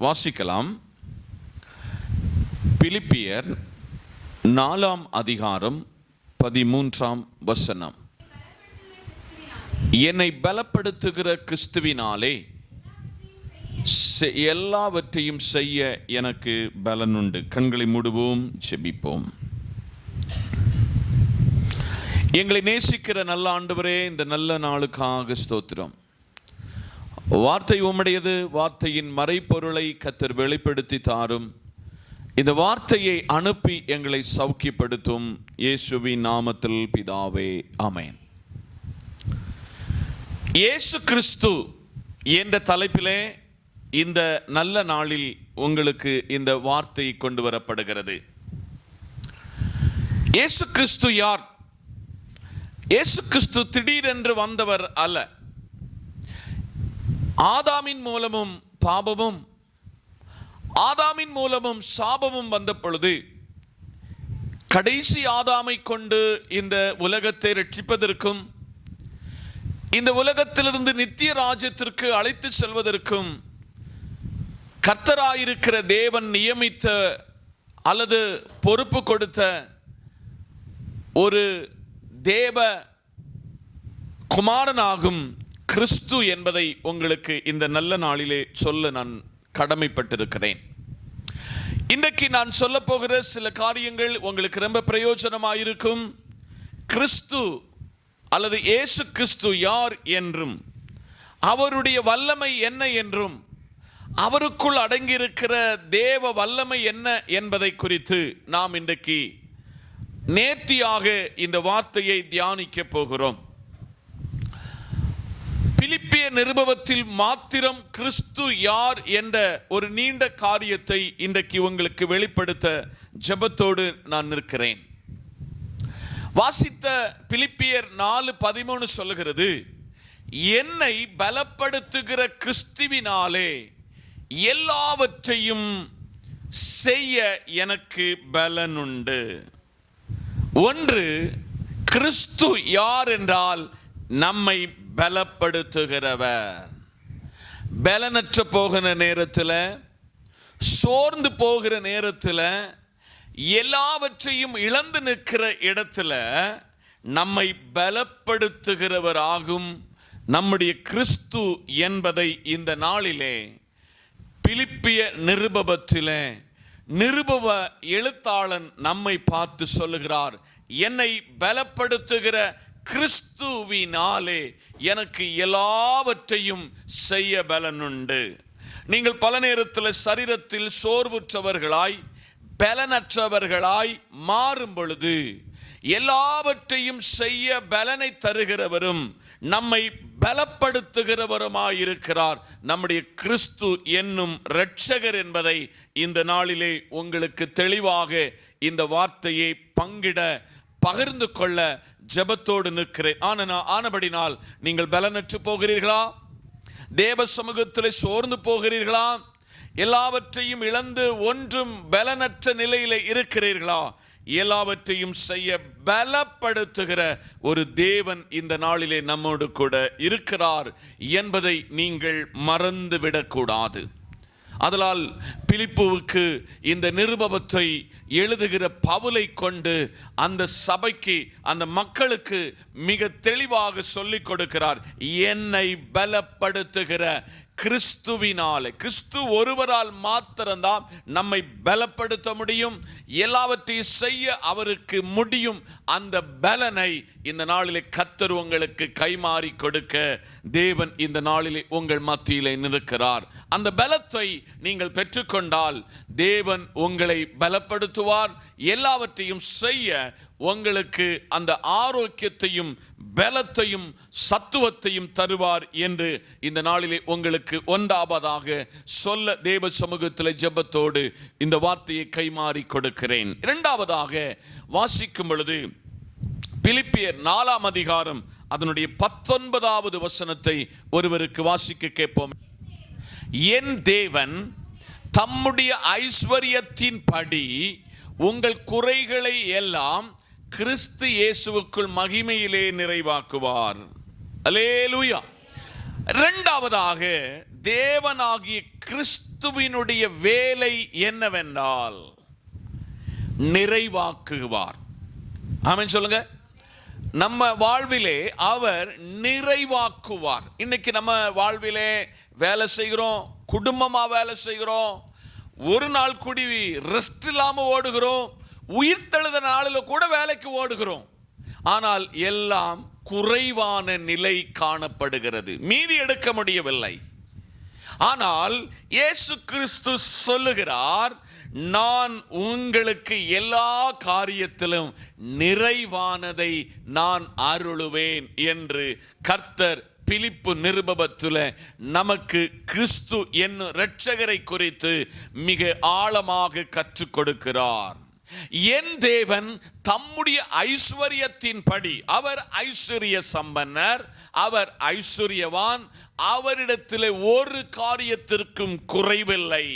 வாசிக்கலாம். பிலிப்பியர் 4 அதிகாரம் 13 வசனம். என்னை பலப்படுத்துகிற கிறிஸ்துவினாலே எல்லாவற்றையும் செய்ய எனக்கு பலனுண்டு. கண்களை மூடுவோம், ஜெபிப்போம். எங்களை நேசிக்கிற நல்ல ஆண்டவரே, இந்த நல்ல நாளுக்காக ஸ்தோத்திரம். வார்த்தை உம்முடையது, வார்த்தையின் மறைப்பொருளை கர்த்தர் வெளிப்படுத்தி தாரும். இந்த வார்த்தையை அனுப்பி எங்களை சௌக்கியப்படுத்தும். இயேசுவின் நாமத்தில் பிதாவே, ஆமென். இயேசு கிறிஸ்து என்ற தலைப்பிலே இந்த நல்ல நாளில் உங்களுக்கு இந்த வார்த்தை கொண்டு வரப்படுகிறது. இயேசு கிறிஸ்து யார்? இயேசு கிறிஸ்து திடீரென்று வந்தவர் அல்ல. ஆதாமின் மூலமும் பாபமும், ஆதாமின் மூலமும் சாபமும் வந்த பொழுது கடைசி ஆதாமை கொண்டு இந்த உலகத்தை ரட்சிப்பதற்கும் இந்த உலகத்திலிருந்து நித்திய ராஜ்யத்திற்கு அழைத்து செல்வதற்கும் கர்த்தராயிருக்கிற தேவன் நியமித்த அல்லது பொறுப்பு கொடுத்த ஒரு தேவ குமாரனாகும் கிறிஸ்து என்பதை உங்களுக்கு இந்த நல்ல நாளிலே சொல்ல நான் கடமைப்பட்டிருக்கிறேன். இன்றைக்கு நான் சொல்ல போகிற சில காரியங்கள் உங்களுக்கு ரொம்ப பிரயோஜனமாயிருக்கும். கிறிஸ்து அல்லது இயேசு கிறிஸ்து யார் என்றும், அவருடைய வல்லமை என்ன என்றும், அவருக்குள் அடங்கியிருக்கிற தேவ வல்லமை என்ன என்பதை குறித்து நாம் இன்றைக்கு நேர்த்தியாக இந்த வார்த்தையை தியானிக்க போகிறோம். பிலிப்பிய நிருபத்தில் மாத்திரம் கிறிஸ்து யார் என்ற ஒரு நீண்ட காரியத்தை இன்றைக்கு உங்களுக்கு வெளிப்படுத்த ஜெபத்தோடு நான் நிற்கிறேன். வாசித்த பிலிப்பியர் 4:13 சொல்லுகிறது, என்னை பலப்படுத்துகிற கிறிஸ்துவினாலே எல்லாவற்றையும் செய்ய எனக்கு பலனுண்டு. ஒன்று, கிறிஸ்து யார் என்றால் நம்மை பலப்படுத்துகிறவர். பலனற்ற போகிற நேரத்தில், சோர்ந்து போகிற நேரத்தில், எல்லாவற்றையும் இழந்து நிற்கிற இடத்துல நம்மை பலப்படுத்துகிறவராகும் நம்முடைய கிறிஸ்து என்பதை இந்த நாளிலே பிலிப்பிய நிருபத்திலே நிருப எழுத்தாளன் நம்மை பார்த்து சொல்லுகிறார், என்னை பலப்படுத்துகிற கிறிஸ்துவினாலே எனக்கு எல்லாவற்றையும் செய்ய பலனுண்டு. நீங்கள் பல நேரத்தில் சரீரத்தில் சோர்வுற்றவர்களாய் பலனற்றவர்களாய் மாறும் பொழுது எல்லாவற்றையும் செய்ய பலனை தருகிறவரும் நம்மை பலப்படுத்துகிறவருமாயிருக்கிறார் நம்முடைய கிறிஸ்து என்னும் இரட்சகர் என்பதை இந்த நாளிலே உங்களுக்கு தெளிவாக இந்த வார்த்தையை பகிர்ந்து கொள்ள ஜெபத்தோடு நிற்கிறேன். ஆனபடினால் நீங்கள் பலனற்று போகிறீர்களா? தேவ சமூகத்தில் சோர்ந்து போகிறீர்களா? எல்லாவற்றையும் இழந்து ஒன்றும் பலனற்ற நிலையில இருக்கிறீர்களா? எல்லாவற்றையும் செய்ய பலப்படுத்துகிற ஒரு தேவன் இந்த நாளிலே நம்மோடு கூட இருக்கிறார் என்பதை நீங்கள் மறந்துவிடக்கூடாது. அதனால் பிலிப்புவுக்கு இந்த நிருபத்தை எழுதுகிற பவுலை கொண்டு அந்த சபைக்கு, அந்த மக்களுக்கு மிக தெளிவாக சொல்லிக் கொடுக்கிறார், என்னை பலப்படுத்துகிற கிறிஸ்துவினாலே. கிறிஸ்து ஒருவரால் மாத்திரம்தான் நம்மை பலப்படுத்த முடியும். எல்லாவற்றையும் செய்ய அவருக்கு முடியும். அந்த பலனை இந்த நாளிலே கர்த்தர் உங்களுக்கு கைமாறி கொடுக்க தேவன் இந்த நாளிலே உங்கள் மத்தியிலே நிற்கிறார். அந்த பலத்தை நீங்கள் பெற்றுக்கொண்டால் தேவன் உங்களை பலப்படுத்துவார். எல்லாவற்றையும் செய்ய உங்களுக்கு அந்த ஆரோக்கியத்தையும் பலத்தையும் சத்துவத்தையும் தருவார் என்று இந்த நாளிலே உங்களுக்கு ஒன்றாவதாக சொல்ல தேவ சமூகத்தில் ஜெபத்தோடு இந்த வார்த்தையை கைமாறி கொடுக்கிறேன். இரண்டாவதாக வாசிக்கும் பொழுது பிலிப்பியர் 4 அதிகாரம் அதனுடைய 19வது வசனத்தை ஒருவருக்கு வாசிக்க கேட்போம். என் தேவன் தம்முடைய ஐஸ்வரியத்தின் படி உங்கள் குறைகளை எல்லாம் கிறிஸ்து இயேசுவுக்குள் மகிமையிலே நிறைவாக்குவார். அல்லேலூயா. இரண்டாவதாக தேவனாகிய கிறிஸ்து கிறிஸ்துவினுடைய வேலை என்னவென்றால் நிறைவாக்குவார். ஆமென் சொல்லுங்க. நம்ம வாழ்விலே அவர் நிறைவாக்குவார். இன்னைக்கு நம்ம வாழ்விலே வேலை செய்கிறோம், குடும்பமா வேலை செய்கிறோம், ஒரு நாள் கூடி ரெஸ்ட் இல்லாம ஓடுகிறோம், உயிர்த்தெழுத நாளில் கூட வேலைக்கு ஓடுகிறோம். ஆனால் எல்லாம் குறைவான நிலை காணப்படுகிறது, மீதி எடுக்க முடியவில்லை. ஆனால் இயேசு கிறிஸ்து சொல்லுகிறார், நான் உங்களுக்கு எல்லா காரியத்திலும் நிறைவானதை நான் அருளுவேன் என்று கர்த்தர் பிலிப்பு நிருபத்தில் நமக்கு கிறிஸ்து என்னும் இரட்சகரை குறித்து மிக ஆழமாக கற்றுக் கொடுக்கிறார். என் தேவன் தம்முடைய ஐஸ்வர்யத்தின்படி, அவர் ஐஸ்வர்ய சம்பன்னர், அவர் ஐஸ்வர்யவான், அவரிடத்தில் ஒரு காரியத்திற்கும் குறைவில்லை.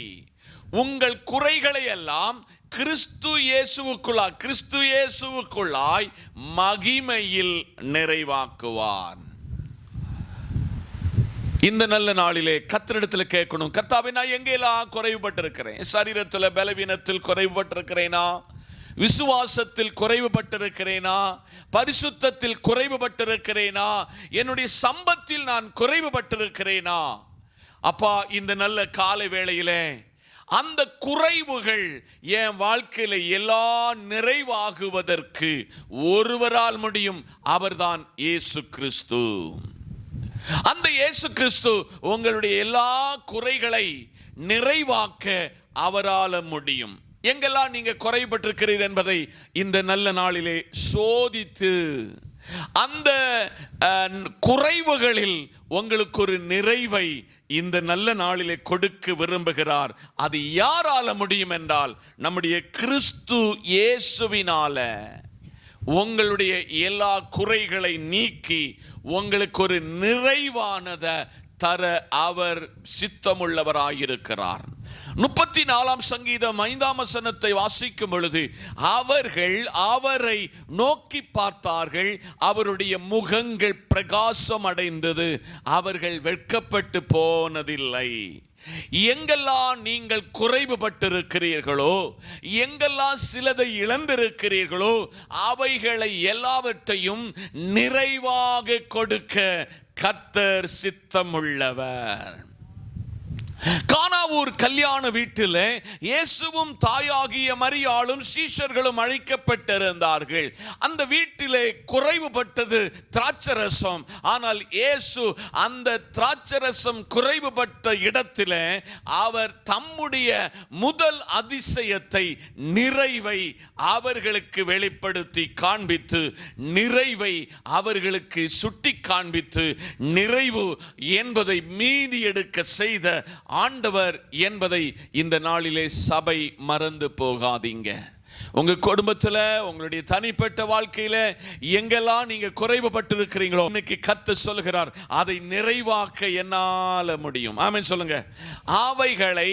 உங்கள் குறைகளை எல்லாம் கிறிஸ்து இயேசுவுக்குள்ளாய் மகிமையில் நிறைவாக்குவார். இந்த நல்ல நாளிலே கர்த்தரிடத்தில் கேட்கணும், கர்த்தாவே நான் எங்கெல்லாம் குறைவுபட்டிருக்கிறேன்? சரீரத்தில் பலவீனத்தில் குறைவுபட்டிருக்கிறேனா? விசுவாசத்தில் குறைவுபட்டிருக்கிறேனா? பரிசுத்தத்தில் குறைவுபட்டிருக்கிறேனா? என்னுடைய சம்பத்தில் நான் குறைவுபட்டிருக்கிறேனா? அப்பா, இந்த நல்ல காலை வேளையிலே அந்த குறைவுகள் என் வாழ்க்கையில எல்லாம் நிறைவாகுவதற்கு ஒருவரால் முடியும், அவர்தான் இயேசு கிறிஸ்து. அந்த இயேசு கிறிஸ்து உங்களுடைய எல்லா குறைகளை நிறைவாக்க அவரால் முடியும். எங்கெல்லாம் நீங்க குறைபட்டிருக்கிறீர்கள் என்பதை இந்த நல்ல நாளிலே சோதித்து அந்த குறைவுகளில் உங்களுக்கு ஒரு நிறைவை இந்த நல்ல நாளிலே கொடுக்க விரும்புகிறார். அது யாரால முடியும் என்றால் நம்முடைய கிறிஸ்து இயேசுவினால. உங்களுடைய எல்லா குறைகளை நீக்கி உங்களுக்கு ஒரு நிறைவானத தர அவர் சித்தமுள்ளவராயிருக்கிறார். 34 சங்கீதம் 5 வசனத்தை வாசிக்கும் பொழுது, அவர்கள் அவரை நோக்கி பார்த்தார்கள், அவருடைய முகங்கள் பிரகாசம் அடைந்தது, அவர்கள் வெட்கப்பட்டு போனதில்லை. எங்கெல்லாம் நீங்கள் குறைவுபட்டிருக்கிறீர்களோ, எங்கெல்லாம் சிலதை இழந்திருக்கிறீர்களோ, அவைகளை எல்லாவற்றையும் நிறைவாக கொடுக்க கர்த்தர் சித்தமுள்ளவர். கானாவூர் கல்யாண வீட்டில் இயேசுவும் தாயாகிய மரியாளும் சீஷர்களும் அழைக்கப்பட்டிருந்தார்கள். அந்த வீட்டிலே குறைவுபட்டது திராட்சரசம். ஆனால் இயேசு அந்த திராட்சரசம் குறைவுபட்ட இடத்திலே அவர் தம்முடைய முதல் அதிசயத்தை, நிறைவை அவர்களுக்கு வெளிப்படுத்தி காண்பித்து, நிறைவை அவர்களுக்கு சுட்டி காண்பித்து, நிறைவு என்பதை மீதி எடுக்க செய்த ஆண்டவர் என்பதை இந்த நாளிலே சபை மறந்து போகாதீங்க. உங்க குடும்பத்தில், உங்களுடைய தனிப்பட்ட வாழ்க்கையில எங்கெல்லாம் நீங்க குறைவுபட்டிருக்கிறீங்களோ, இன்னைக்கு கர்த்தர் சொல்கிறார், அதை நிறைவாக்க என்னால முடியும். ஆமென் சொல்லுங்க. அவைகளை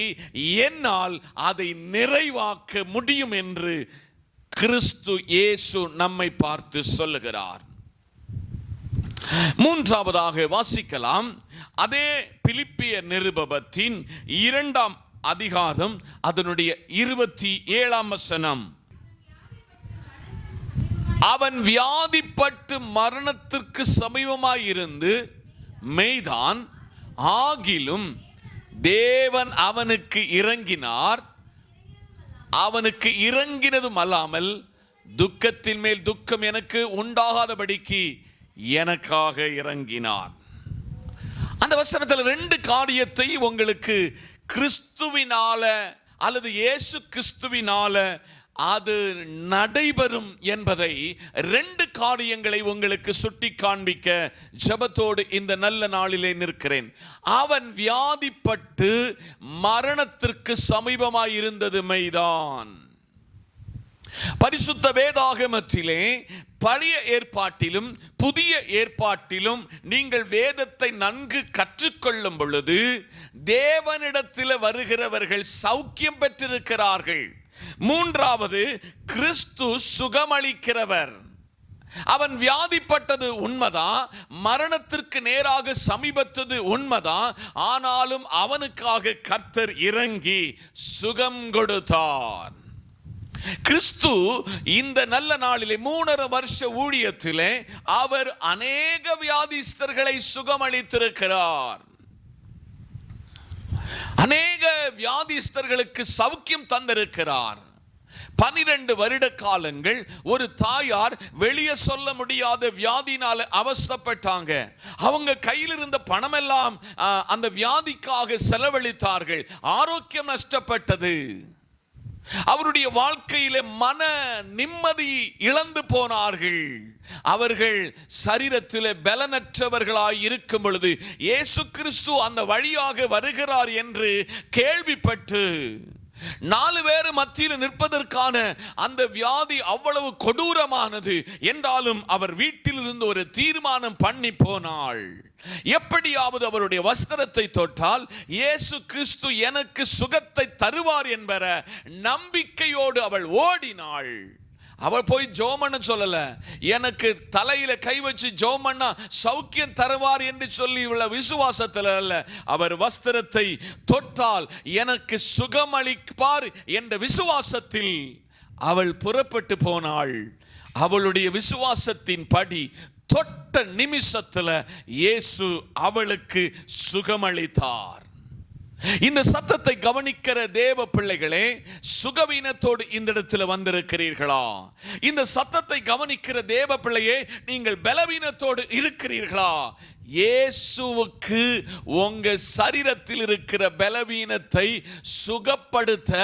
என்னால் அதை நிறைவாக்க முடியும் என்று கிறிஸ்து இயேசு நம்மை பார்த்து சொல்லுகிறார். மூன்றாவதாக வாசிக்கலாம், அதே பிலிப்பியர் நிருபத்தின் 2 அதிகாரம் அதனுடைய 27 வசனம். அவன் வியாதிப்பட்டு மரணத்திற்கு சமீபமாயிருந்து மெய்தான், ஆகிலும் தேவன் அவனுக்கு இறங்கினார். அவனுக்கு இறங்கினதும் அல்லாமல் துக்கத்தின் மேல் துக்கம் எனக்கு உண்டாகாதபடிக்கு எனக்காக இறங்கினார். அந்த வசனத்தில் 2 காரியத்தை உங்களுக்கு கிறிஸ்துவினால அல்லது இயேசு கிறிஸ்துவினால அது நடைபெறும் என்பதை 2 காரியங்களை உங்களுக்கு சுட்டி காண்பிக்க ஜெபத்தோடு இந்த நல்ல நாளிலே நிற்கிறேன். அவன் வியாதிப்பட்டு மரணத்திற்கு சமீபமாய் இருந்தது மெய்தான். பரிசுத்த வேதாகமத்திலே பழைய ஏற்பாட்டிலும் புதிய ஏற்பாட்டிலும் நீங்கள் வேதத்தை நன்கு கற்றுக்கொள்ளும் பொழுது தேவனிடத்தில் வருகிறவர்கள் சௌக்கியம் பெற்றிருக்கிறார்கள். மூன்றாவது, கிறிஸ்து சுகமளிக்கிறவர். அவன் வியாதிப்பட்டது உண்மைதான், மரணத்திற்கு நேராக சமீபத்தது உண்மைதான். ஆனாலும் அவனுக்காக கர்த்தர் இறங்கி சுகம் கொடுத்தார். கிறிஸ்து இந்த நல்ல நாளிலே 3.5 வருஷ ஊழியத்திலே அவர் அநேக வியாதிஸ்தர்களை சுகமளித்திருக்கிறார். அநேக வியாதிஸ்தர்களுக்கு சௌக்கியம் தந்திருக்கிறார். 12 வருட காலங்கள் ஒரு தாயார் வெளியே சொல்ல முடியாத வியாதினால அவஸ்தைப்பட்டாங்க. அவங்க கையில் இருந்த பணமெல்லாம் அந்த வியாதிக்காக செலவழித்தார்கள். ஆரோக்கியம் நஷ்டப்பட்டது. அவருடைய வாழ்க்கையிலே மன நிம்மதி இழந்து போனார்கள். அவர்கள் சரீரத்திலே பலனற்றவர்களாய் இருக்கும் பொழுது இயேசு கிறிஸ்து அந்த வழியாக வருகிறார் என்று கேள்விப்பட்டு 4 பேர் மத்தியில் நிற்பதற்கான அந்த வியாதி அவ்வளவு கொடூரமானது என்றாலும் அவர் வீட்டில் இருந்து ஒரு தீர்மானம் பண்ணி போனாள். எப்படியாவது அவருடைய வஸ்திரத்தை தொட்டால் இயேசு கிறிஸ்து எனக்கு சுகத்தை தருவார் என்பற நம்பிக்கையோடு அவள் ஓடினாள். அவள் போய் ஜோமண்ண சொல்லல, எனக்கு தலையில கை வச்சு ஜோமண்ணா சௌக்கியம் தருவார் என்று சொல்லி உள்ள விசுவாசத்தில் அல்ல. அவர் வஸ்திரத்தை தொட்டால் எனக்கு சுகமளிப்பார் என்ற விசுவாசத்தில் அவள் புறப்பட்டு போனாள். அவளுடைய விசுவாசத்தின் படி தொட்ட நிமிஷத்துல இயேசு அவளுக்கு சுகமளித்தார். இந்த சத்தத்தை கவனிக்கிற தேவ பிள்ளைகளே, சுகவீனத்தோடு இந்த இடத்துல வந்திருக்கிறீர்களா? இந்த சத்தத்தை கவனிக்கிற தேவ பிள்ளையே, நீங்கள் பலவீனத்தோடு இருக்கிறீர்களா? இயேசுவுக்கு உங்க சரீரத்தில் இருக்கிற பலவீனத்தை சுகப்படுத்த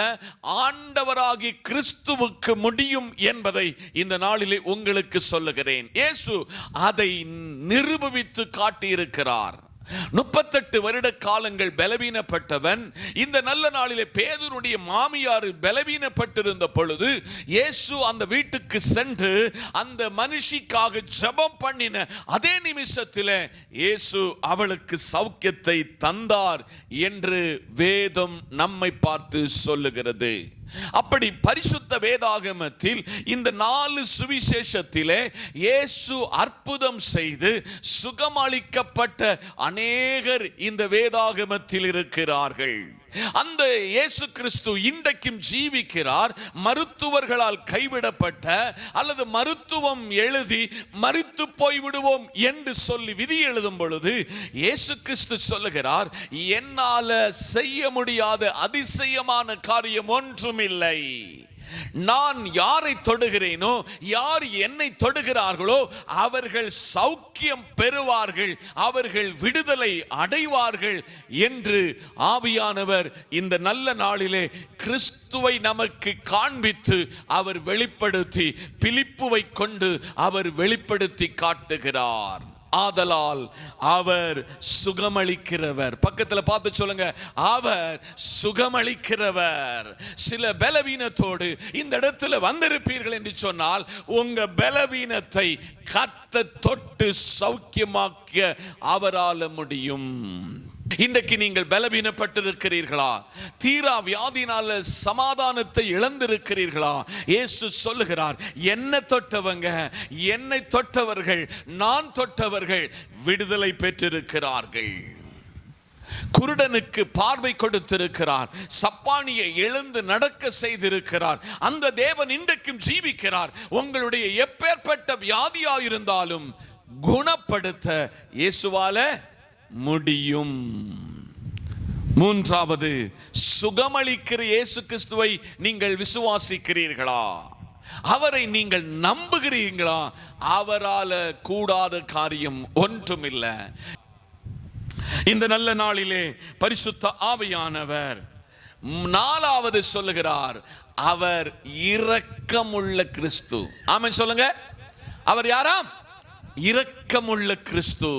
ஆண்டவராகி கிறிஸ்துவுக்கு முடியும் என்பதை இந்த நாளிலே உங்களுக்கு சொல்லுகிறேன். இயேசு அதை நிரூபித்து காட்டியிருக்கிறார். 38 வருட காலங்கள் பலவீனப்பட்டவன் இந்த நல்ல நாளிலே பேதுருடைய மாமியார் பலவீனப்பட்டிருந்த பொழுது இயேசு அந்த வீட்டுக்கு சென்று அந்த மனுஷிக்காக ஜெபம் பண்ணின அதே நிமிஷத்தில் இயேசு அவளுக்கு சௌக்கியத்தை தந்தார் என்று வேதம் நம்மை பார்த்து சொல்லுகிறது. அப்படி பரிசுத்த வேதாகமத்தில் இந்த 4 சுவிசேஷத்திலே இயேசு அற்புதம் செய்து சுகமளிக்கப்பட்ட அநேகர் இந்த வேதாகமத்தில் இருக்கிறார்கள். அந்த இயேசு கிறிஸ்து இன்றைக்கும் ஜீவிக்கிறார். மருத்துவர்களால் கைவிடப்பட்ட அல்லது மருத்துவம் எழுதி மரித்து போய்விடுவோம் என்று சொல்லி விதி எழுதும் பொழுது இயேசு கிறிஸ்து சொல்லுகிறார், என்னால செய்ய முடியாத அதிசயமான காரியம் ஒன்றும் இல்லை. நான் யாரை தொடுகிறேனோ, யார் என்னை தொடுகிறார்களோ அவர்கள் சௌக்கியம் பெறுவார்கள், அவர்கள் விடுதலை அடைவார்கள் என்று ஆவியானவர் இந்த நல்ல நாளிலே கிறிஸ்துவை நமக்கு காண்பித்து அவர் வெளிப்படுத்தி, பிலிப்புவை கொண்டு அவர் வெளிப்படுத்தி காட்டுகிறார். ஆதலால் அவர் சுகமளிக்கிறவர். பக்கத்துல பார்த்து சொல்லுங்க, அவர் சுகமளிக்கிறவர். சில பலவீனத்தோடு இந்த இடத்துல வந்திருப்பீர்கள் என்று சொன்னால் உங்க பலவீனத்தை கர்த்தர் தொட்டு சௌக்கியமாக்க அவரால முடியும். இன்றைக்கு நீங்கள் பலவீனப்பட்டிருக்கிறீர்களா? தீரா வியாதினால சமாதானத்தை இழந்திருக்கிறீர்களா? இயேசு சொல்லுகிறார், என்னை தொட்டவங்க, என்னை தொட்டவர்கள், நான் தொட்டவர்கள் விடுதலை பெற்றிருக்கிறார்கள். குருடனுக்கு பார்வை கொடுத்திருக்கிறார், சப்பானியை எழுந்து நடக்க செய்திருக்கிறார். அந்த தேவன் இன்றைக்கும் ஜீவிக்கிறார். உங்களுடைய எப்பேற்பட்ட வியாதியாயிருந்தாலும் குணப்படுத்த இயேசுவால முடியும். மூன்றாவது, சுகமளிக்கிற இயேசு கிறிஸ்துவை நீங்கள் விசுவாசிக்கிறீர்களா? அவரை நீங்கள் நம்புகிறீர்களா? அவரால கூடாத காரியம் ஒன்றுமில்லை. இந்த நல்ல நாளிலே பரிசுத்த ஆவியானவர் 4வது சொல்லுகிறார், அவர் இரக்கமுள்ள கிறிஸ்து. ஆமென் சொல்லுங்க. அவர் யாராம்? இரக்கமுள்ள கிறிஸ்து.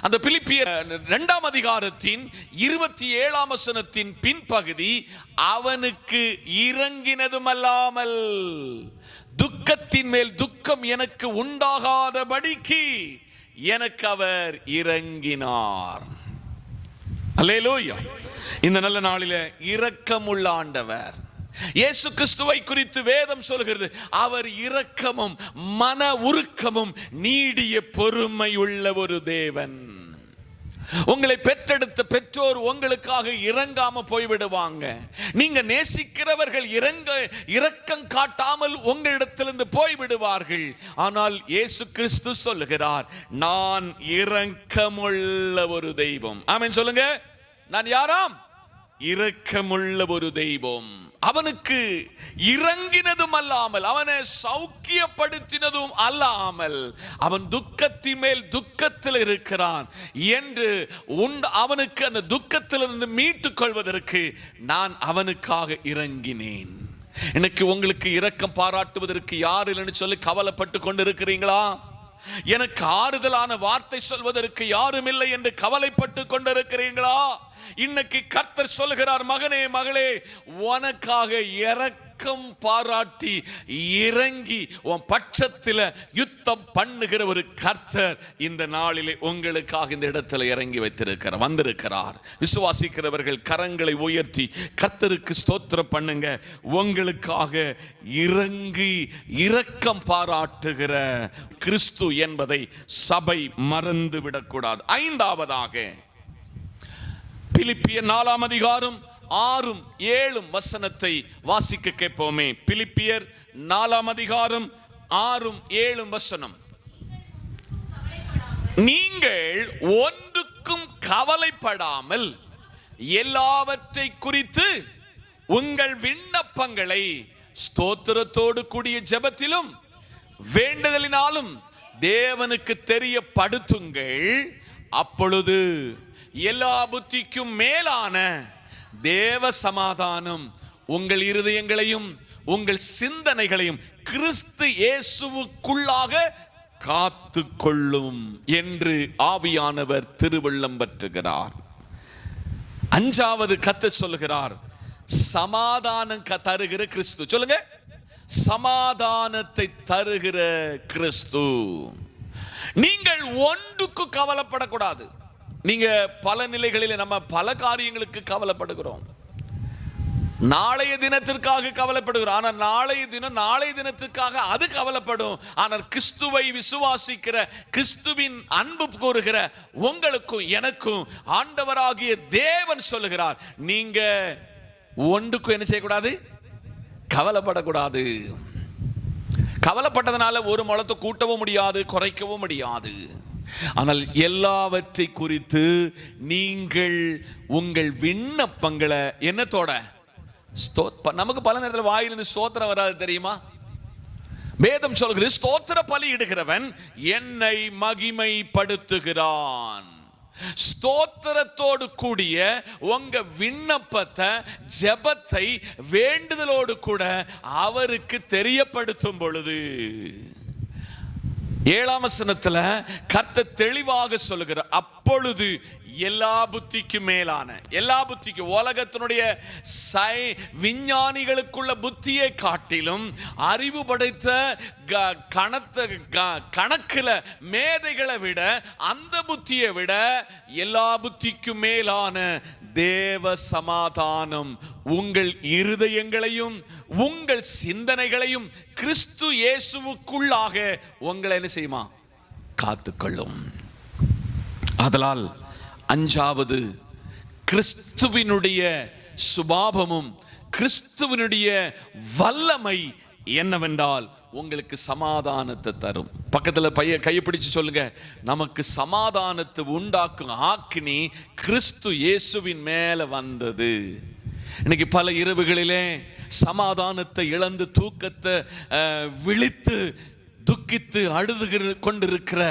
அந்த பிலிப்பியர் 2ஆம் அதிகாரத்தின் 27ஆம் வசனத்தின் பின்பகுதி, அவனுக்கு இறங்கினதுமல்லாமல் துக்கத்தின் மேல் துக்கம் எனக்கு உண்டாகாதபடிக்கு எனக்கு அவர் இறங்கினார். அல்லேலூயா. இந்த நல்ல நாளிலே இரக்கமுள்ள ஆண்டவர், இயேசு கிறிஸ்துவை குறித்து வேதம் சொல்கிறது, அவர் இரக்கமும் மன உருக்கமும் நீடிய பொறுமை உள்ள ஒரு தேவன். உங்களை பெற்றெடுத்த பெற்றோர் உங்களுக்காக இரங்காம போய்விடுவாங்க. நீங்க நேசிக்கிறவர்கள் இரக்கம் காட்டாமல் உங்களிடத்திலிருந்து போய்விடுவார்கள். ஆனால் இயேசு கிறிஸ்து சொல்லுகிறார், நான் இரக்கமுள்ள ஒரு தெய்வம். ஆமென் சொல்லுங்க. நான் யாராம்? இரக்கமுள்ள ஒரு தெய்வம். அவனுக்கு இறங்கினதும் அல்லாமல், அவனை சௌக்கியப்படுத்தினதும் அல்லாமல், அவன் துக்கத்தின் மேல் துக்கத்தில் இருக்கிறான் என்று அவனுக்கு அந்த துக்கத்திலிருந்து மீட்டுக் கொள்வதற்கு நான் அவனுக்காக இறங்கினேன். எனக்கு உங்களுக்கு இரக்கம் பாராட்டுவதற்கு யார் இல்லைன்னு சொல்லி கவலைப்பட்டு கொண்டு இருக்கிறீங்களா? எனக்கு ஆறுதலான வார்த்தை சொல்வதற்கு யாரும் இல்லை என்று கவலைப்பட்டு கொண்டிருக்கிறீங்களா? இன்னைக்கு கர்த்தர் சொல்கிறார், மகனே மகளே, உனக்காக இரக்கம் பாராட்டி இறங்கி உன் பட்சத்தில் யுத்தம் பண்ணுகிற ஒரு கர்த்தர் இந்த நாளிலே உங்களுக்காக இந்த இடத்துல இறங்கி வந்திருக்கிறார். விசுவாசிக்கிறவர்கள் கரங்களை உயர்த்தி கர்த்தருக்கு ஸ்தோத்திரம் பண்ணுங்க. உங்களுக்காக இறங்கி இரக்கம் பாராட்டுகிற கிறிஸ்து என்பதை சபை மறந்து விடக்கூடாது. ஐந்தாவதாக பிலிப்பியர் 4 அதிகாரம் 6-7 வசனத்தை வாசிக்க கேட்போமே. பிலிப்பியர் 4 அதிகாரம் 6-7 வசனம். நீங்கள் ஒன்றுக்கும் கவலைப்படாமல் எல்லாவற்றை குறித்து உங்கள் விண்ணப்பங்களை ஸ்தோத்திரத்தோடு கூடிய ஜெபத்திலும் வேண்டுதலினாலும் தேவனுக்கு தெரியப்படுத்துங்கள். அப்பொழுது எல்லா புத்திக்கும் மேலான தேவ சமாதானம் உங்கள் இருதயங்களையும் உங்கள் சிந்தனைகளையும் கிறிஸ்து இயேசுவுக்குள்ளாக காத்து கொள்ளும் என்று ஆவியானவர் திருவள்ளம் பற்றுகிறார். அஞ்சாவது கர்த்தர் சொல்லுகிறார், சமாதானம் தருகிற கிறிஸ்து. சொல்லுங்க, சமாதானத்தை தருகிற கிறிஸ்து. நீங்கள் ஒன்றுக்கு கவலைப்படக்கூடாது. நீங்க பல நிலைகளில் நம்ம பல காரியங்களுக்கு கவலைப்படுகிறோம். நாளைய தினத்திற்காக கவலைப்படுகிறோம். ஆனால் நாளைய தினத்துக்காக அது கவலைப்படும். ஆனால் கிறிஸ்துவை விசுவாசிக்கிற, கிறிஸ்துவின் அன்பு கூறுகிற உங்களுக்கும் எனக்கும் ஆண்டவராகிய தேவன் சொல்லுகிறார், நீங்க ஒன்றுக்கும் என்ன செய்யக்கூடாது? கவலைப்படக்கூடாது. கவலைப்பட்டதனால ஒரு முழத்தை கூட்டவும் முடியாது, குறைக்கவும் முடியாது. ஆனால் எல்லாவற்றை குறித்து நீங்கள் உங்கள் விண்ணப்பங்களை என்னத்தோட, நமக்கு பல நேரத்தில் வாயிலிருந்து ஸ்தோத்திரம் வராது தெரியுமா? வேதம் சொல்கிறது, ஸ்தோத்திர பலி இடுகிறவன் என்னை மகிமைப்படுத்துகிறான். ஸ்தோத்திரத்தோடு கூடிய உங்க விண்ணப்பத்தை, ஜெபத்தை, வேண்டுதலோடு கூட அவருக்கு தெரியப்படுத்தும் பொழுது 7ஆம் வசனத்துல கர்த்தர் தெளிவாக சொல்லுகிறார், அப்பொழுது எல்லா புத்திக்கும் மேலான, எல்லா புத்திக்கும், உலகத்தினுடைய விஞ்ஞானிகளுக்குள்ள புத்தியை காட்டிலும் அறிவு படைத்த கணக்குல மேதைகளை விட, அந்த புத்தியை விட எல்லா புத்திக்கும் மேலான தேவ சமாதானம் உங்கள் இருதயங்களையும் உங்கள் சிந்தனைகளையும் கிறிஸ்து இயேசுவுக்குள்ளாக உங்களை என்ன செய்யுமா? காத்துக்கொள்ளும். ஆதலால் அஞ்சாவது, கிறிஸ்துவினுடைய சுபாவமும் கிறிஸ்துவினுடைய வல்லமை என்னவென்றால் உங்களுக்கு சமாதானத்தை தரும். பக்கத்துல கையை பிடிச்சு சொல்லுங்க, நமக்கு சமாதானத்தை உண்டாக்கும் ஆக்கினி கிறிஸ்து இயேசுவின் மேல வந்தது. இன்னைக்கு பல இரவுகளிலே சமாதானத்தை இழந்து தூக்கத்தை விழித்து துக்கித்து அழுது கொண்டிருக்கிற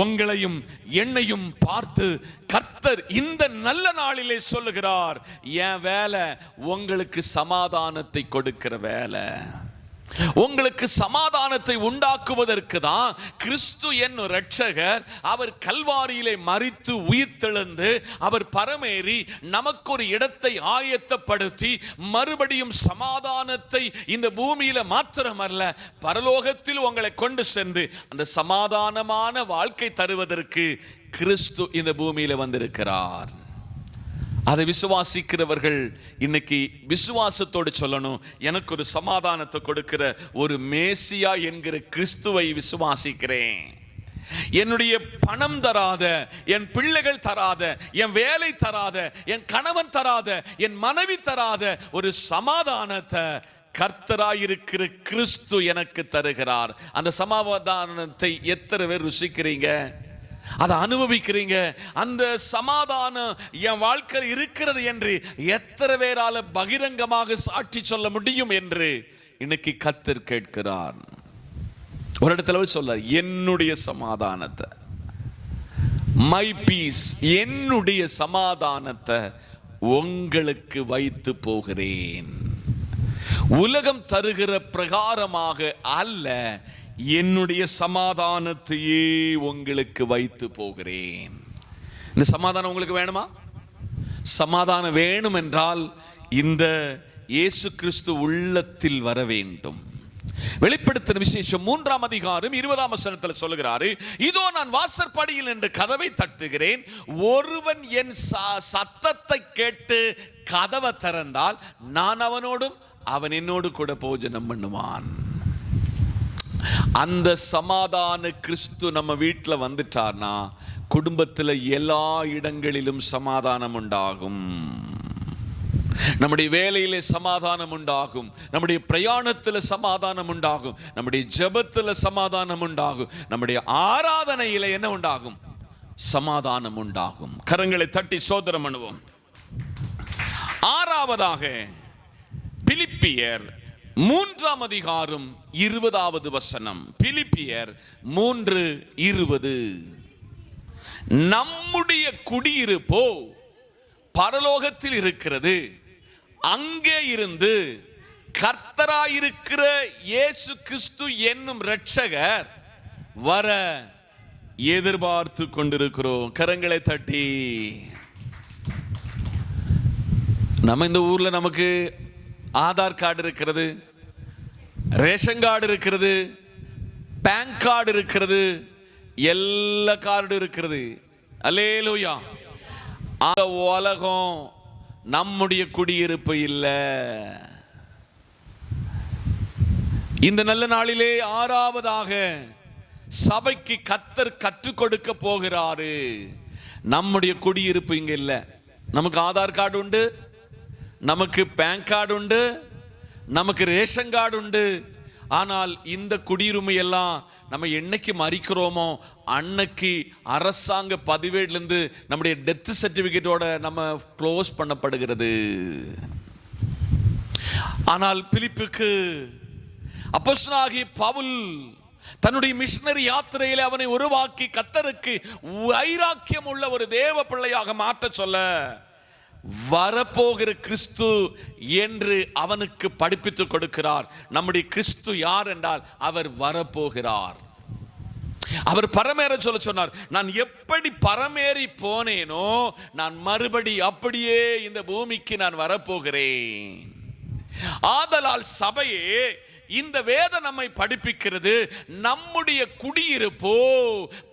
உங்களையும் என்னையும் பார்த்து கர்த்தர் இந்த நல்ல நாளிலே சொல்லுகிறார், என் வேலை உங்களுக்கு சமாதானத்தை கொடுக்கிற வேலை. உங்களுக்கு சமாதானத்தை உண்டாக்குவதற்கு தான் கிறிஸ்து என்னும் இரட்சகர் அவர் கல்வாரியிலே மரித்து உயிர்த்தெழுந்து அவர் பரமேறி நமக்கு ஒரு இடத்தை ஆயத்தப்படுத்தி மறுபடியும் சமாதானத்தை இந்த பூமியில மாத்திரமல்ல பரலோகத்தில் உங்களை கொண்டு சென்று அந்த சமாதானமான வாழ்க்கை தருவதற்கு கிறிஸ்து இந்த பூமியில வந்திருக்கிறார். அதை விசுவாசிக்கிறவர்கள் இன்னைக்கு விசுவாசத்தோடு சொல்லணும், எனக்கு ஒரு சமாதானத்தை கொடுக்கிற ஒரு மேசியா என்கிற கிறிஸ்துவை விசுவாசிக்கிறேன். என்னுடைய பணம் தராத, என் பிள்ளைகள் தராத, என் வேலை தராத, என் கணவன் தராத, என் மனைவி தராத ஒரு சமாதானத்தை கர்த்தராயிருக்கிற கிறிஸ்து எனக்கு தருகிறார். அந்த சமாதானத்தை எத்தனை பேர் ருசிக்கிறீங்க, அதை அனுபவிக்கிறீங்க? அந்த சமாதானம் என் வாழ்க்கையில் இருக்கிறது என்று எத்தனை பேரால பகிரங்கமாக சாட்சி சொல்ல முடியும் என்று இன்னைக்கு கர்த்தர் கேட்கிறார். ஒரு இடத்துல சொல்ல, என்னுடைய சமாதானத்தை, மை பீஸ், என்னுடைய சமாதானத்தை உங்களுக்கு வைத்து போகிறேன். உலகம் தருகிற பிரகாரமாக அல்ல, என்னுடைய சமாதானத்தையே உங்களுக்கு வைத்து போகிறேன். இந்த சமாதானம் உங்களுக்கு வேணுமா? சமாதானம் வேணும் என்றால் இந்த இயேசு கிறிஸ்து உள்ளத்தில் வர வேண்டும். வெளிப்படுத்தின விசேஷம் 3ஆம் அதிகாரம் 20ஆம் வசனத்தில் சொல்லுகிறாரு, இதோ நான் வாசற்படியில் என்று கதவை தட்டுகிறேன், ஒருவன் என் சத்தத்தை கேட்டு கதவை திறந்தால் நான் அவனோடும் அவன் என்னோடு கூட போஜனம் பண்ணுவான். அந்த சமாதான கிறிஸ்து நம்ம வீட்டில் வந்துட்டார்னா குடும்பத்தில் எல்லா இடங்களிலும் சமாதானம் உண்டாகும். நம்முடைய வேலையிலே சமாதானம் உண்டாகும், நம்முடைய பிரயாணத்தில் சமாதானம் உண்டாகும், நம்முடைய ஜெபத்தில் சமாதானம் உண்டாகும், நம்முடைய ஆராதனையில என்ன உண்டாகும்? சமாதானம் உண்டாகும். கரங்களை தட்டி சோதரம் பண்ணுவோம். ஆறாவதாக பிலிப்பியர் 3ஆம் அதிகாரம் 20வது வசனம். பிலிப்பியர் 3:20. நம்முடைய குடியிருப்போ பரலோகத்தில் இருக்கிறது, அங்கே இருந்து கர்த்தராயிருக்கிற இயேசு கிறிஸ்து என்னும் இரட்சகர் வர எதிர்பார்த்து கொண்டிருக்கிறோம். கரங்களை தட்டி. நம்ம இந்த ஊர்ல நமக்கு ஆதார் கார்டு இருக்கிறது, ரேஷன் கார்டு இருக்கிறது, பேங்க் கார்டு இருக்கிறது, எல்லா கார்டு இருக்கிறது. அல்லேலூயா. அந்த உலகம் நம்முடைய குடியிருப்பு இல்லை. இந்த நல்ல நாளிலே ஆறாவதாக சபைக்கு கர்த்தர் கற்றுக் கொடுக்க போகிறாரு. நம்முடைய குடியிருப்பு இங்க இல்லை. நமக்கு ஆதார் கார்டு உண்டு, நமக்கு பேங்க் கார்டு உண்டு, நமக்கு ரேஷன் கார்டு உண்டு. ஆனால் இந்த குடியுரிமை எல்லாம் நம்ம என்னைக்கு மறிக்கிறோமோ அன்னைக்கு அரசாங்க பதிவேட்லேருந்து நம்முடைய டெத் சர்டிபிகேட்டோட நம்ம க்ளோஸ் பண்ணப்படுகிறது. ஆனால் பிலிப்புக்கு அப்போஸ்தலனாகிய பவுல் தன்னுடைய மிஷனரி யாத்திரையிலே அவனை உருவாக்கி கர்த்தருக்கு வைராக்கியம் உள்ள ஒரு தேவ பிள்ளையாக மாற்ற சொல்ல, வரப்போகிற கிறிஸ்து என்று அவனுக்கு படிப்பித்துக் கொடுக்கிறார். நம்முடைய கிறிஸ்து யார் என்றால் அவர் வரப்போகிறார். அவர் பரமேற சொல்ல சொன்னார், நான் எப்படி பரமேறி போனேனோ நான் மறுபடி அப்படியே இந்த பூமிக்கு நான் வரப்போகிறேன். ஆதலால் சபையே, இந்த வேதம் நம்மை படிப்பிக்கிறது, நம்முடைய குடியிருப்போ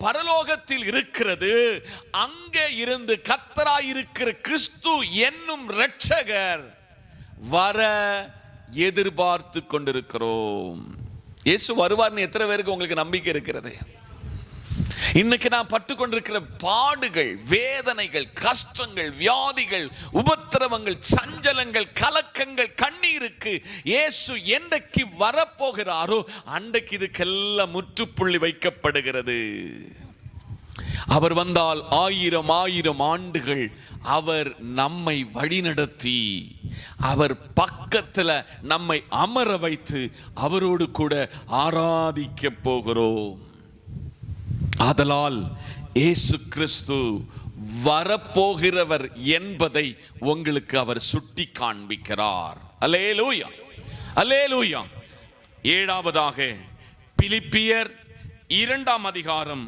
பரலோகத்தில் இருக்கிறது, அங்கே இருந்து கர்த்தராயிருக்கிற கிறிஸ்து என்னும் இரட்சகர் வர எதிர்பார்த்து கொண்டிருக்கிறோம். இயேசு வருவார்னு எத்தனை பேருக்கு உங்களுக்கு நம்பிக்கை இருக்கிறது? இன்னைக்கு நான் பட்டு கொண்டிருக்கிற பாடுகள், வேதனைகள், கஷ்டங்கள், வியாதிகள், உபத்திரவங்கள், சஞ்சலங்கள், கலக்கங்கள், கண்ணீருக்கு இயேசு என்றைக்கு வரப்போகிறாரோ அன்றைக்கு இதுக்கெல்லாம் முற்றுப்புள்ளி வைக்கப்படுகிறது. அவர் வந்தால் 1000 ஆண்டுகள் அவர் நம்மை வழிநடத்தி அவர் பக்கத்துல நம்மை அமர வைத்து அவரோடு கூட ஆராதிக்க போகிறோம். ஆதலால் இயேசு கிறிஸ்து வரப்போகிறவர் என்பதை உங்களுக்கு அவர் சுட்டி காண்பிக்கிறார். அல்லேலூயா, அல்லேலூயா. ஏழாவதாக பிலிப்பியர் 2ஆம் அதிகாரம்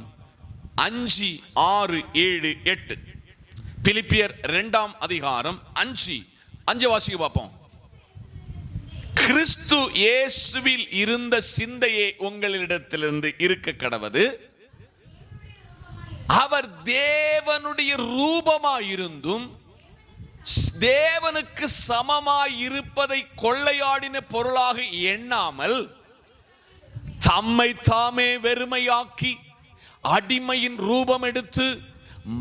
5, 6, 7, 8. பிலிப்பியர் 2ஆம் அதிகாரம் 5 வாசிக்க பார்ப்போம். கிறிஸ்து இயேசுவில் இருந்த சிந்தையே உங்களிடத்திலிருந்து இருக்க கடவது, அவர் தேவனுடைய ரூபமாயிருந்தும் தேவனுக்கு சமமாய் இருப்பதை கொள்ளையாடின பொருளாக எண்ணாமல் தம்மை தாமே வெறுமையாக்கி அடிமையின் ரூபம் எடுத்து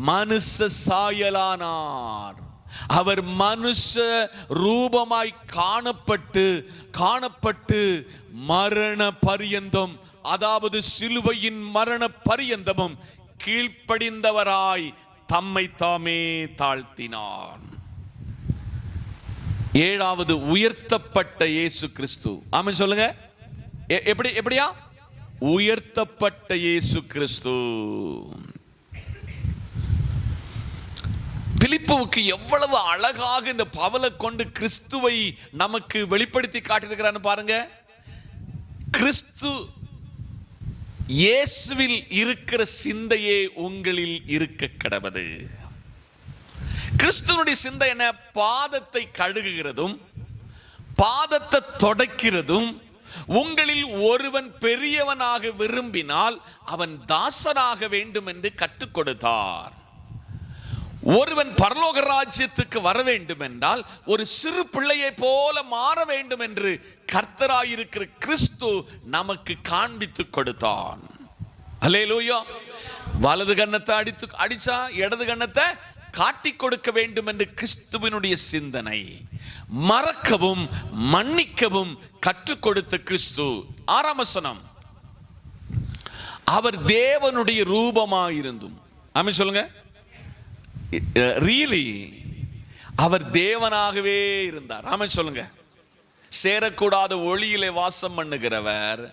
மனுஷ சாயலானார். அவர் மனுஷ ரூபமாய் காணப்பட்டு மரண பரியந்தம், அதாவது சிலுவையின் மரண பரியந்தமும் கீழ்ப்படிந்தவராய் தம்மை தாமே தாழ்த்தினார். ஏழாவது, உயர்த்தப்பட்ட இயேசு கிறிஸ்து. ஆமென் சொல்லுங்க. எப்படியா? உயர்த்தப்பட்ட இயேசு கிறிஸ்து. பிலிப்புவுக்கு எவ்வளவு அழகாக இந்த பவுலை கொண்டு கிறிஸ்துவை நமக்கு வெளிப்படுத்தி காட்டியிருக்கிறான்னு பாருங்க. கிறிஸ்து இயேசுவில் இருக்கிற சிந்தையே உங்களில் இருக்க கடவது. கிறிஸ்துவனுடைய சிந்தை என்ன? பாதத்தை கழுகுகிறதும் பாதத்தை தொடக்கிறதும். உங்களில் ஒருவன் பெரியவனாக விரும்பினால் அவன் தாசனாக வேண்டும் என்று கற்றுக் கொடுத்தார். ஒருவன் பரலோக ராஜ்யத்துக்கு வர வேண்டும் என்றால் ஒரு சிறு பிள்ளையை போல மாற வேண்டும் என்று கர்த்தராயிருக்கிற கிறிஸ்து நமக்கு காண்பித்து கொடுத்தான். அல்லேலூயா. வலது கன்னத்தை அடிச்சா இடது கன்னத்தை காட்டி கொடுக்க வேண்டும் என்று கிறிஸ்துவினுடைய சிந்தனை. மறக்கவும் மன்னிக்கவும் கற்றுக் கொடுத்த கிறிஸ்து. 6ஆம் வசனம், அவர் தேவனுடைய ரூபமாயிருந்தும். ஆமென் சொல்லுங்க. ரியலி அவர் தேவனாகவே இருந்தார். ஆமென் சொல்லுங்க. சேரக்கூடாத ஒளியிலே வாசம் பண்ணுகிறவர்.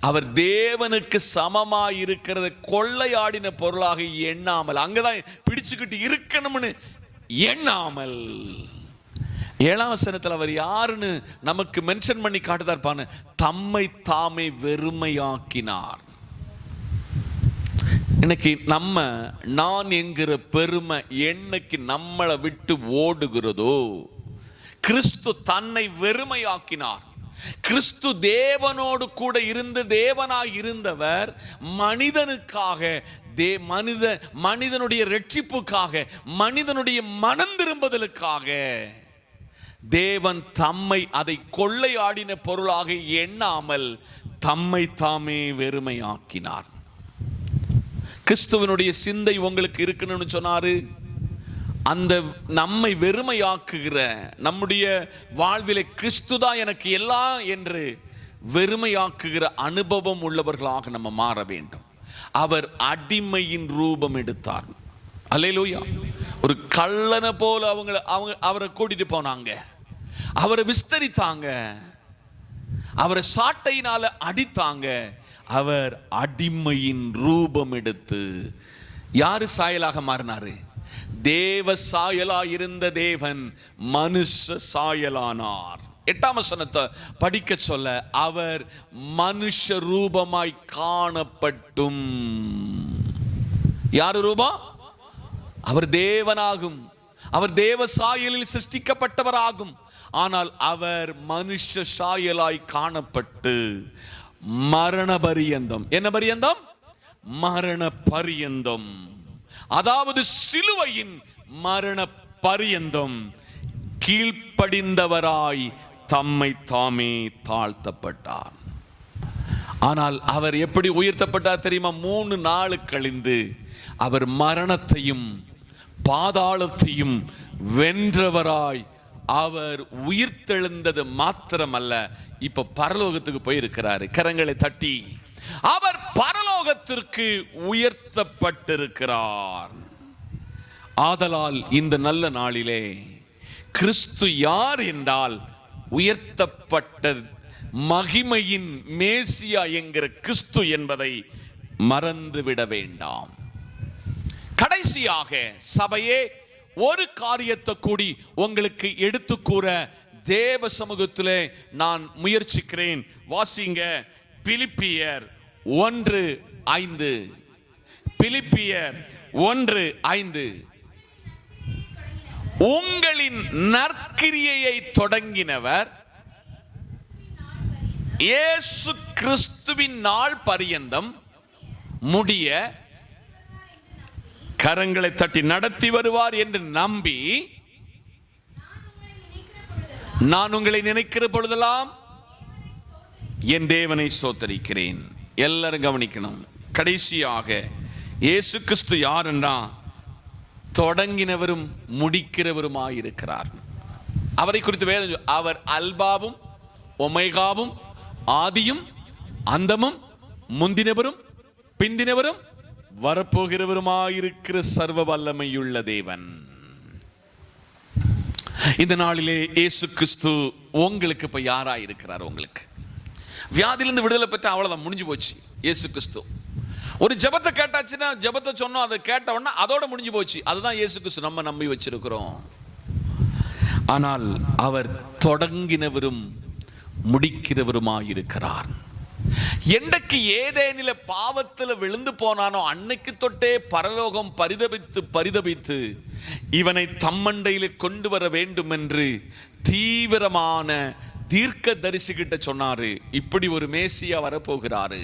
அவர் தேவனுக்கு சமமாய் இருக்கிறத கொள்ளையாடின பொருளாக எண்ணாமல், அங்கதான் பிடிச்சுக்கிட்டு இருக்கணும்னு எண்ணாமல். 7ஆம் வசனத்தில் அவர் யாருன்னு நமக்கு மென்ஷன் பண்ணி காட்டுதார்பான்னு, தம்மை தாமே வெறுமையாக்கினார். இன்னைக்கு நான் என்கிற பெருமை என்னைக்கு நம்மளை விட்டு ஓடுகிறதோ, கிறிஸ்து தன்னை வெறுமையாக்கினார். கிறிஸ்து தேவனோடு கூட இருந்து தேவனாய் இருந்தவர் மனிதனுக்காக, மனிதனுடைய ரட்சிப்புக்காக, மனிதனுடைய மனம் திரும்புதலுக்காக தேவன் தம்மை அதை கொள்ளையாடின பொருளாக எண்ணாமல் தம்மை தாமே வெறுமையாக்கினார். கிறிஸ்துவனுடைய சிந்தை உங்களுக்கு இருக்கணும்னு சொன்னாரு. அந்த நம்மை வெறுமையாக்குகிற நம்முடைய வாழ்விலே கிறிஸ்துதான் எனக்கு எல்லாம் என்று வெறுமையாக்குகிற அனுபவம் உள்ளவர்களாக நம்ம மாற வேண்டும். அவர் அடிமையின் ரூபம் எடுத்தார். அல்லேலூயா. ஒரு கள்ளனை போல அவரை கூட்டிட்டு போனாங்க, அவரை விஸ்தரித்தாங்க, அவரை சாட்டையினால அடித்தாங்க. அவர் அடிமையின் ரூபம் எடுத்து யாரு சாயலாக மாறினாரு? தேவ சாயலா இருந்த தேவன் மனுஷ சாயலானார். 8ஆம் வசனத்தை படிக்க சொல்ல, அவர் மனுஷ ரூபமாய் காணப்பட்டும். யாரு ரூபம்? அவர் தேவனாகும், அவர் தேவ சாயலில் சிருஷ்டிக்கப்பட்டவராகும். ஆனால் அவர் மனுஷ சாயலாய் காணப்பட்டு மரண பரியந்தம். என்ன பரியந்தம்? மரண பரியந்தம், அதாவது சிலுவையின் மரண பரியந்தம் கீழ்ப்படிந்தவராய் தம்மை தாமே தாழ்த்தப்பட்டார். ஆனால் அவர் எப்படி உயர்த்தப்பட்டார் தெரியுமா? 3 நாள் கழிந்து அவர் மரணத்தையும் பாதாளத்தையும் வென்றவராய் அவர் உயிர்த்தெழுந்தது மாத்திரமல்ல, இப்ப பரலோகத்துக்கு போயிருக்கிறாரு. கரங்களை தட்டி அவர் பரலோகத்திற்கு உயர்த்தப்பட்டிருக்கிறார். ஆதலால் இந்த நல்ல நாளிலே கிறிஸ்து யார் என்றால், உயர்த்தப்பட்ட மகிமையின் மேசியா என்கிற கிறிஸ்து என்பதை மறந்துவிட வேண்டாம். கடைசியாக சபையே ஒரு காரியத்தை கூடி உங்களுக்கு எடுத்து கூற தேவ சமூகத்திலே நான் முயற்சிக்கிறேன். வாசிங்க பிலிப்பியர் 1:5. பிலிப்பியர் 1:5. உங்களின் நற்கிரியையை தொடங்கினவர் இயேசு கிறிஸ்துவின் நாள் பரியந்தம் முடிய கரங்களை தட்டி நடத்தி வருவார் என்று நம்பி நான் உங்களை நினைக்கிற பொழுதெல்லாம் என் தேவனை ஸ்தோத்தரிக்கிறேன். எல்லாரும் கவனிக்கணும். கடைசியாக இயேசு கிறிஸ்து யார் என்றா தொடங்கினவரும் முடிக்கிறவருமாயிருக்கிறார். அவரை குறித்து வேதம், அவர் அல்பாவும் ஒமேகாவும் ஆதியும் அந்தமும் முந்தினவரும் பிந்தினவரும் வரப்போகிறவருமாயிருக்கிற சர்வ வல்லமையுள்ள தேவன். இந்த நாளிலே இயேசு கிறிஸ்து உங்களுக்கு இப்ப யாரா இருக்கிறார்? உங்களுக்கு வியாதியிலிருந்து விடுதலை பெற்ற அவ்வளவுதான், முடிஞ்சு போச்சு. இயேசு கிறிஸ்து ஒரு ஜெபத்தை கேட்டாச்சுன்னா, ஜெபத்தை சொன்னோம், அதை கேட்ட உடனே அதோட முடிஞ்சு போச்சு. அதுதான் இயேசு கிறிஸ்து நம்ம நம்பி வச்சிருக்கிறோம். ஆனால் அவர் தொடங்கினவரும் முடிக்கிறவருமாயிருக்கிறார். என்றைக்கு ஏதேனில பாவத்தில் விழுந்து போனானோ அன்னைக்கு தொட்டே பரலோகம் பரிதபித்து இவனை தம்மண்டையில கொண்டு வர வேண்டும் என்று தீவிரமான தீர்க்க தரிசிகிட்ட சொன்னாரு. இப்படி ஒரு மேசியா வரப்போகிறாரு,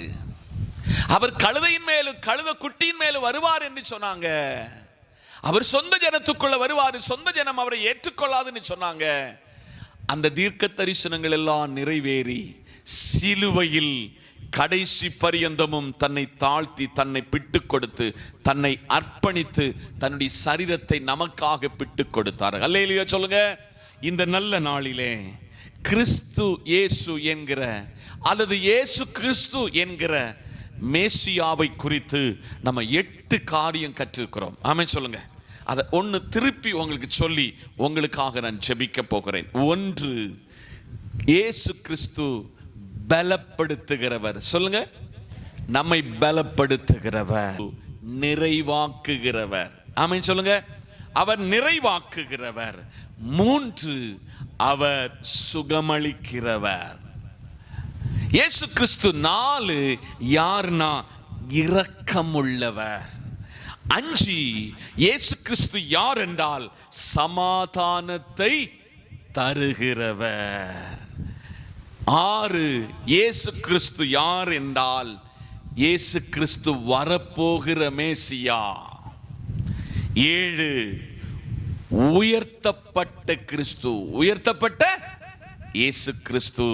அவர் கழுதையின் மேலும் கழுத குட்டியின் மேலும் வருவார் என்று சொன்னாங்க. அவர் சொந்த ஜனத்துக்குள்ள வருவார், சொந்த ஜனம் அவரை ஏற்றுக்கொள்ளாதுன்னு சொன்னாங்க. அந்த தீர்க்க தரிசனங்கள் எல்லாம் நிறைவேறி சிலுவையில் கடைசி பரியந்தமும் தன்னை தாழ்த்தி, தன்னை பிட்டு கொடுத்து, தன்னை அர்ப்பணித்து, தன்னுடைய சரீரத்தை நமக்காக பிட்டு கொடுத்தார். அல்லேலூயா சொல்லுங்க. இந்த நல்ல நாளிலே கிறிஸ்து இயேசு என்கிற அல்லது இயேசு கிறிஸ்து என்கிற மேசியாவை குறித்து நம்ம 8 காரியம் கற்றிருக்கிறோம். ஆமென் சொல்லுங்க. அதை ஒன்று திருப்பி உங்களுக்கு சொல்லி உங்களுக்காக நான் ஜெபிக்க போகிறேன். 1, இயேசு கிறிஸ்து பலப்படுத்துகிறவர். சொல்லுங்க, நம்மை பலப்படுத்துகிறவர், நிறைவாக்குகிறவர். ஆமென் சொல்லுங்க. அவர் நிறைவாக்குகிறவர். 3, அவர் சுகமளிக்கிறவர். இயேசு கிறிஸ்து 4 யார்னா இரக்கமுள்ளவர். 5 இயேசு கிறிஸ்து யார் என்றால் சமாதானத்தை தருகிறவர். 6 இயேசு கிறிஸ்து யார் என்றால் இயேசு கிறிஸ்து வரப்போகிற மேசியா. 7 உயர்த்தப்பட்ட கிறிஸ்து, உயர்த்தப்பட்ட இயேசு கிறிஸ்து.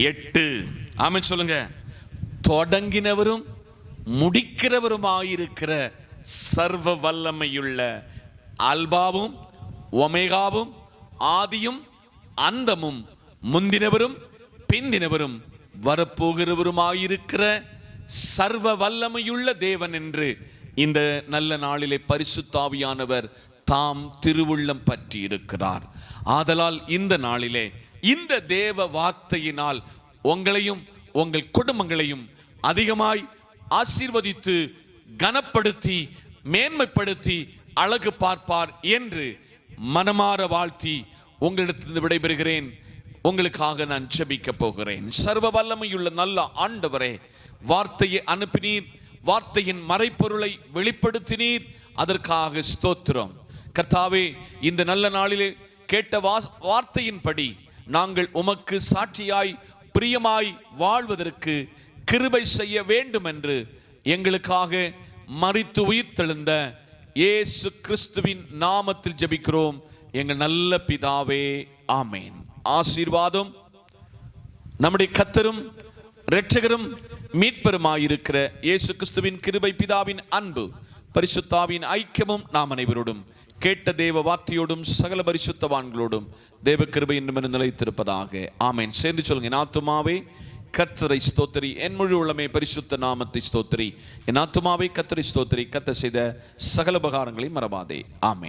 8 ஆமென் சொல்லுங்க, தொடங்கினவரும் முடிக்கிறவருமாயிருக்கிற சர்வ வல்லமையுள்ள அல்பாவும் ஒமேகாவும் ஆதியும் அந்தமும் முந்தினவரும் பிந்தினவரும் வரப்போகிறவருமாயிருக்கிற சர்வ வல்லமையுள்ள தேவன் என்று இந்த நல்ல நாளிலே பரிசுத்த ஆவியானவர் தாம் திருவுள்ளம் பற்றி இருக்கிறார். ஆதலால் இந்த நாளிலே இந்த தேவ வார்த்தையினால் உங்களையும் உங்கள் குடும்பங்களையும் அதிகமாய் ஆசீர்வதித்து கனப்படுத்தி மேன்மைப்படுத்தி அழகு பார்ப்பார் என்று மனமாற வாழ்த்தி உங்களிடத்திலிருந்து விடைபெறுகிறேன். உங்களுக்காக நான் ஜெபிக்க போகிறேன். சர்வ வல்லமையுள்ள நல்ல ஆண்டவரே, வார்த்தையை அனுப்பினீர், வார்த்தையின் மறைப்பொருளை வெளிப்படுத்தினீர், அதற்காக ஸ்தோத்திரம். கர்த்தாவே, இந்த நல்ல நாளிலே கேட்ட வார்த்தையின்படி நாங்கள் உமக்கு சாட்சியாய் பிரியமாய் வாழ்வதற்கு கிருபை செய்ய வேண்டும் என்று எங்களுக்காக மரித்து உயிர்த்தெழுந்த இயேசு கிறிஸ்துவின் நாமத்தில் ஜெபிக்கிறோம் எங்கள் நல்ல பிதாவே, ஆமேன். ஆசீர்வாதம் நம்முடைய கர்த்தரும் இரட்சகரும் மீட்பருமாயிருக்கிற இயேசு கிறிஸ்துவின் கிருபை, பிதாவின் அன்பு, பரிசுத்த ஆவியின் ஐக்கியமும் நாம் அனைவரோடும் கேட்ட தேவ வார்த்தையோடும் சகல பரிசுத்தவான்களோடும் தேவ கிருபை இன்னும் நிலைத்திருப்பதாக. ஆமேன். சேர்ந்து சொல்லுங்க, என் ஆத்துமாவே கர்த்தரை ஸ்தோத்திரி, என் முழு உள்ளமே பரிசுத்த நாமத்தை ஸ்தோத்திரி. என் ஆத்துமாவே கர்த்தரை ஸ்தோத்திரி, கர்த்தர் செய்த சகல உபகாரங்களை மறவாதே. ஆமேன்.